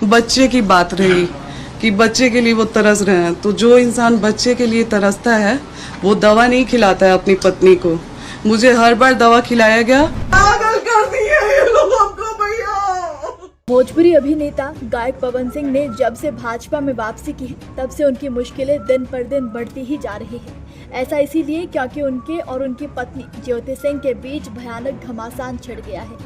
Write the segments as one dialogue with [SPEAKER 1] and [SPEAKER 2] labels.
[SPEAKER 1] बच्चे की बात रही कि बच्चे के लिए वो तरस रहे हैं, तो जो इंसान बच्चे के लिए तरसता है वो दवा नहीं खिलाता है अपनी पत्नी को। मुझे हर बार दवा खिलाया गया। पागल कर दिया ये लोग हमको भैया।
[SPEAKER 2] भोजपुरी अभिनेता गायक पवन सिंह ने जब से भाजपा में वापसी की है तब से उनकी मुश्किलें दिन पर दिन बढ़ती ही जा रही है। ऐसा इसीलिए क्योंकि उनके और उनकी पत्नी ज्योति सिंह के बीच भयानक घमासान छिड़ गया है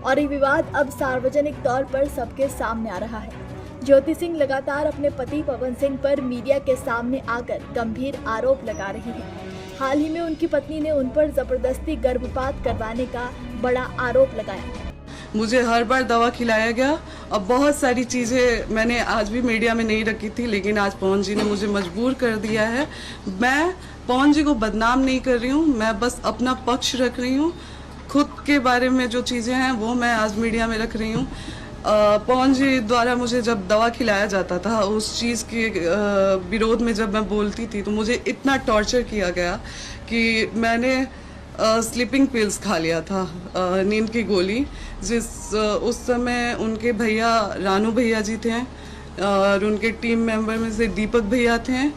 [SPEAKER 2] और ये विवाद अब सार्वजनिक तौर पर सबके सामने आ रहा है। ज्योति सिंह लगातार अपने पति पवन सिंह पर मीडिया के सामने आकर गंभीर आरोप लगा रही हैं। हाल ही में उनकी पत्नी ने उन पर जबरदस्ती गर्भपात करवाने का बड़ा आरोप लगाया।
[SPEAKER 1] मुझे हर बार दवा खिलाया गया और बहुत सारी चीज़ें मैंने आज भी मीडिया में नहीं रखी थी, लेकिन आज पवन जी ने मुझे मजबूर कर दिया है। मैं पवन जी को बदनाम नहीं कर रही हूँ, मैं बस अपना पक्ष रख रही हूँ। खुद के बारे में जो चीज़ें हैं वो मैं आज मीडिया में रख रही हूँ। पवन जी द्वारा मुझे जब दवा खिलाया जाता था, उस चीज़ के विरोध में जब मैं बोलती थी तो मुझे इतना टॉर्चर किया गया कि मैंने स्लीपिंग पिल्स खा लिया था, नींद की गोली, उस समय उनके भैया रानू भैया जी थे और उनके टीम मेंबर में से दीपक भैया थे,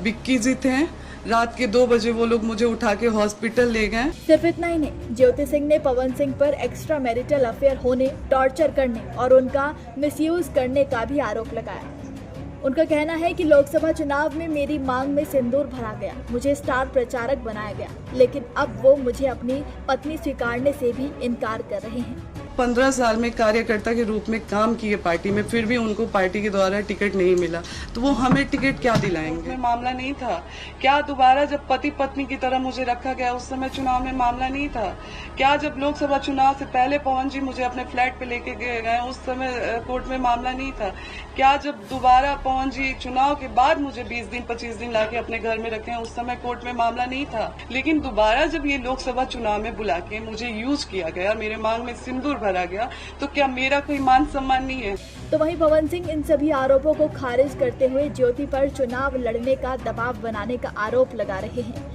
[SPEAKER 1] बिक्की जी थे। रात के 2 बजे वो लोग मुझे उठा के हॉस्पिटल ले गए।
[SPEAKER 2] सिर्फ इतना ही नहीं, ज्योति सिंह ने पवन सिंह पर एक्स्ट्रा मैरिटल अफेयर होने, टॉर्चर करने और उनका मिसयूज करने का भी आरोप लगाया। उनका कहना है कि लोकसभा चुनाव में मेरी मांग में सिंदूर भरा गया, मुझे स्टार प्रचारक बनाया गया, लेकिन अब वो मुझे अपनी पत्नी स्वीकारने से भी इनकार कर रहे हैं।
[SPEAKER 1] 15 साल में कार्यकर्ता के रूप में काम किए पार्टी में, फिर भी उनको पार्टी के द्वारा टिकट नहीं मिला, तो वो हमें टिकट क्या दिलाएंगे? मामला नहीं था क्या? दोबारा जब पति पत्नी की तरह मुझे रखा गया उस समय चुनाव में मामला नहीं था क्या? जब लोकसभा चुनाव से पहले पवन जी मुझे अपने फ्लैट पे लेके गए उस समय कोर्ट में मामला नहीं था क्या? जब दोबारा पवन जी चुनाव के बाद मुझे 20 दिन 25 दिन लाके अपने घर में रखे उस समय कोर्ट में मामला नहीं था। लेकिन दोबारा जब ये लोकसभा चुनाव में बुला के मुझे यूज किया गया, मेरे मांग में सिंदूर भरा गया, तो क्या मेरा कोई मान सम्मान नहीं है?
[SPEAKER 2] तो वहीं पवन सिंह इन सभी आरोपों को खारिज करते हुए ज्योति पर चुनाव लड़ने का दबाव बनाने का आरोप लगा रहे हैं।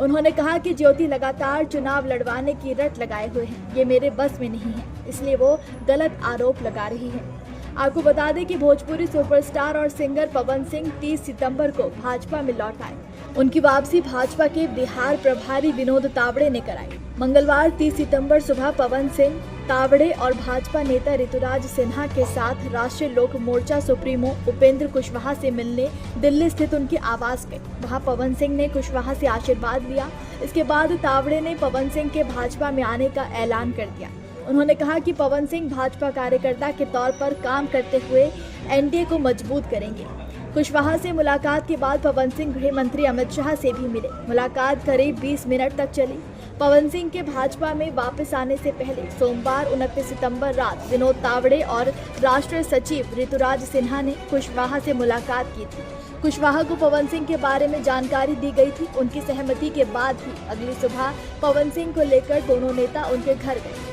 [SPEAKER 2] उन्होंने कहा कि ज्योति लगातार चुनाव लड़वाने की रट लगाए हुए हैं, ये मेरे बस में नहीं है, इसलिए वो गलत आरोप लगा रही है। आपको बता दें कि भोजपुरी सुपरस्टार और सिंगर पवन सिंह 30 सितंबर को भाजपा में लौट आए। उनकी वापसी भाजपा के बिहार प्रभारी विनोद तावड़े ने कराई। मंगलवार 30 सितंबर सुबह पवन सिंह, तावड़े और भाजपा नेता ऋतुराज सिन्हा के साथ राष्ट्रीय लोक मोर्चा सुप्रीमो उपेंद्र कुशवाहा से मिलने दिल्ली स्थित उनके आवास गए। वहां पवन सिंह ने कुशवाहा से आशीर्वाद लिया। इसके बाद तावड़े ने पवन सिंह के भाजपा में आने का ऐलान कर दिया। उन्होंने कहा कि पवन सिंह भाजपा कार्यकर्ता के तौर पर काम करते हुए एनडीए को मजबूत करेंगे। कुशवाहा से मुलाकात के बाद पवन सिंह गृह मंत्री अमित शाह से भी मिले। मुलाकात करीब 20 मिनट तक चली। पवन सिंह के भाजपा में वापस आने से पहले सोमवार 29 सितंबर रात विनोद तावड़े और राष्ट्रीय सचिव ऋतुराज सिन्हा ने कुशवाहा से मुलाकात की थी। कुशवाहा को पवन सिंह के बारे में जानकारी दी गई थी। उनकी सहमति के बाद ही अगली सुबह पवन सिंह को लेकर दोनों नेता उनके घर गए।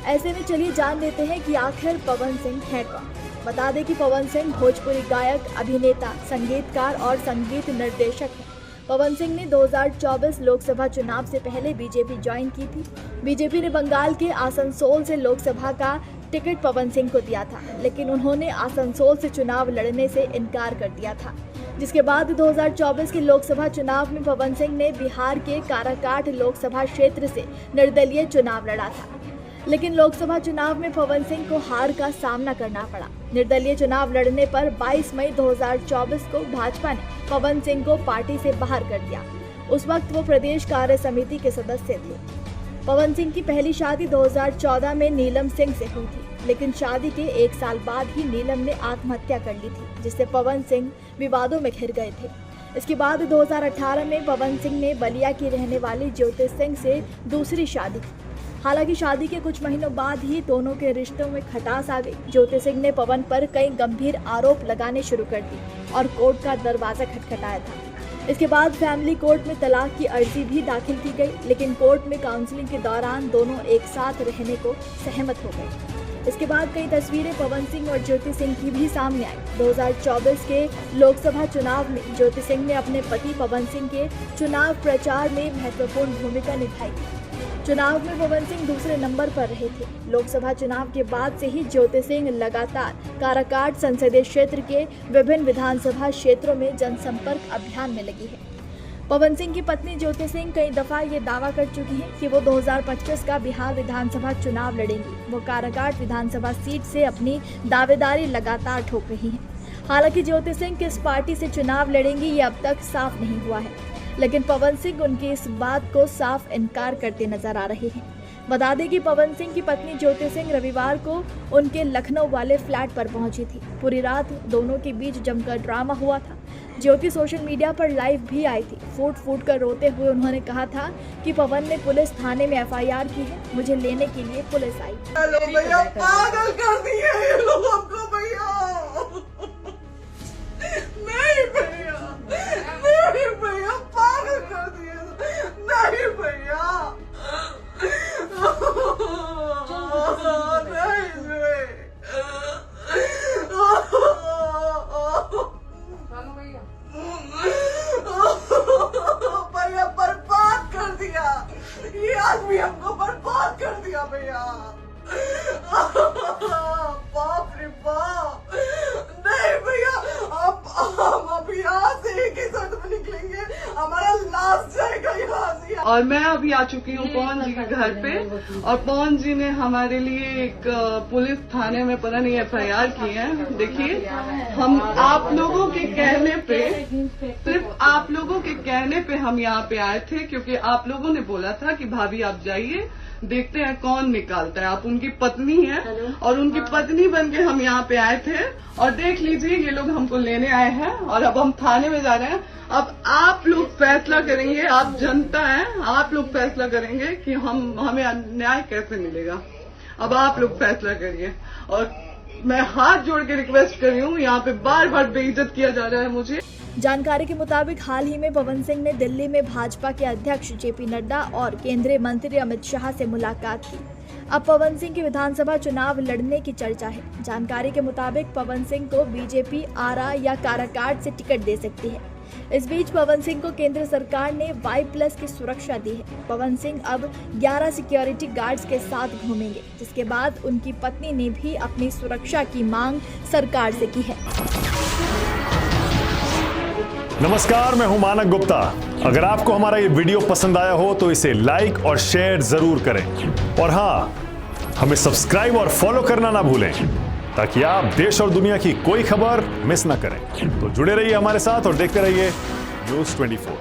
[SPEAKER 2] ऐसे में चलिए जान लेते हैं कि आखिर पवन सिंह है कौन। बता दें कि पवन सिंह भोजपुरी गायक, अभिनेता, संगीतकार और संगीत निर्देशक हैं। पवन सिंह ने 2024 लोकसभा चुनाव से पहले बीजेपी ज्वाइन की थी। बीजेपी ने बंगाल के आसनसोल से लोकसभा का टिकट पवन सिंह को दिया था, लेकिन उन्होंने आसनसोल से चुनाव लड़ने से इनकार कर दिया था। जिसके बाद 2024 के लोकसभा चुनाव में पवन सिंह ने बिहार के काराकाट लोकसभा क्षेत्र से निर्दलीय चुनाव लड़ा था, लेकिन लोकसभा चुनाव में पवन सिंह को हार का सामना करना पड़ा। निर्दलीय चुनाव लड़ने पर 22 मई 2024 को भाजपा ने पवन सिंह को पार्टी से बाहर कर दिया। उस वक्त वो प्रदेश कार्य समिति के सदस्य थे। पवन सिंह की पहली शादी 2014 में नीलम सिंह से हुई थी, लेकिन शादी के 1 साल बाद ही नीलम ने आत्महत्या कर ली थी, जिससे पवन सिंह विवादों में घिर गए थे। इसके बाद 2018 में पवन सिंह ने बलिया की रहने वाली ज्योति सिंह से दूसरी शादी की। हालांकि शादी के कुछ महीनों बाद ही दोनों के रिश्तों में खटास आ गई। ज्योति सिंह ने पवन पर कई गंभीर आरोप लगाने शुरू कर दी और कोर्ट का दरवाजा खटखटाया था। इसके बाद फैमिली कोर्ट में तलाक की अर्जी भी दाखिल की गई, लेकिन कोर्ट में काउंसलिंग के दौरान दोनों एक साथ रहने को सहमत हो गए। इसके बाद कई तस्वीरें पवन सिंह और ज्योति सिंह की भी सामने आई। 2024 के लोकसभा चुनाव में ज्योति सिंह ने अपने पति पवन सिंह के चुनाव प्रचार में महत्वपूर्ण भूमिका निभाई। चुनाव में पवन सिंह दूसरे नंबर पर रहे थे। लोकसभा चुनाव के बाद से ही ज्योति सिंह लगातार काराकाट संसदीय क्षेत्र के विभिन्न विधानसभा क्षेत्रों में जनसंपर्क अभियान में लगी है। पवन सिंह की पत्नी ज्योति सिंह कई दफा ये दावा कर चुकी हैं कि वो 2025 का बिहार विधानसभा चुनाव लड़ेंगी। वो काराकाट विधानसभा सीट से अपनी दावेदारी लगातार ठोक रही हैं। हालांकि ज्योति सिंह किस पार्टी से चुनाव लड़ेंगी ये अब तक साफ नहीं हुआ है, लेकिन पवन सिंह उनकी इस बात को साफ इनकार करते नजर आ रहे हैं। बता दें कि पवन सिंह की पत्नी ज्योति सिंह रविवार को उनके लखनऊ वाले फ्लैट पर पहुंची थी। पूरी रात दोनों के बीच जमकर ड्रामा हुआ था। ज्योति सोशल मीडिया पर लाइव भी आई थी। फूट फूट कर रोते हुए उन्होंने कहा था कि पवन ने पुलिस थाने में FIR की है, मुझे लेने के लिए पुलिस आई।
[SPEAKER 1] हेलो भैया, पागल कर दिया ये लोग हमको भैया। नहीं भैया, नहीं भैया, पागल कर दिया। नहीं भैया, भैया बर्बाद कर दिया ये आदमी, हमको बर्बाद कर दिया भैया। बाप रे बाप, नहीं भैया, हम अब यहाँ से एक ही शर्त में निकलेंगे, हमारा लास्ट जाएगा यहाँ से। और मैं अभी आ चुकी हूँ पवन जी के घर पे, और पवन जी ने हमारे लिए एक पुलिस थाने में पता नहीं FIR की है। देखिए, हम आप लोगों के कहने पे, सिर्फ आप लोगों के कहने पे हम यहाँ पे आए थे, क्योंकि आप लोगों ने बोला था कि भाभी आप जाइए, देखते हैं कौन निकालता है। आप उनकी पत्नी हैं और उनकी पत्नी बनके हम यहाँ पे आए थे। और देख लीजिए, ये लोग हमको लेने आए हैं और अब हम थाने में जा रहे हैं। अब आप लोग फैसला करेंगे, आप जनता हैं, आप लोग फैसला करेंगे कि हमें न्याय कैसे मिलेगा। अब आप लोग फैसला करिए। और मैं हाथ जोड़ के रिक्वेस्ट कर रही हूँ, यहाँ पे बार बार बेइज्जत किया जा रहा है मुझे।
[SPEAKER 2] जानकारी के मुताबिक हाल ही में पवन सिंह ने दिल्ली में भाजपा के अध्यक्ष JP नड्डा और केंद्रीय मंत्री अमित शाह से मुलाकात की। अब पवन सिंह की विधानसभा चुनाव लड़ने की चर्चा है। जानकारी के मुताबिक पवन सिंह को बीजेपी आरा या काराकाट से टिकट दे सकती है। इस बीच पवन सिंह को केंद्र सरकार ने Y+ की सुरक्षा दी है। पवन सिंह अब 11 सिक्योरिटी गार्ड्स के साथ घूमेंगे, जिसके बाद उनकी पत्नी ने भी अपनी सुरक्षा की मांग सरकार से की है।
[SPEAKER 3] नमस्कार, मैं हूं मानक गुप्ता। अगर आपको हमारा ये वीडियो पसंद आया हो तो इसे लाइक और शेयर जरूर करें, और हाँ, हमें सब्सक्राइब और फॉलो करना ना भूलें, ताकि आप देश और दुनिया की कोई खबर मिस ना करें। तो जुड़े रहिए हमारे साथ और देखते रहिए News 24।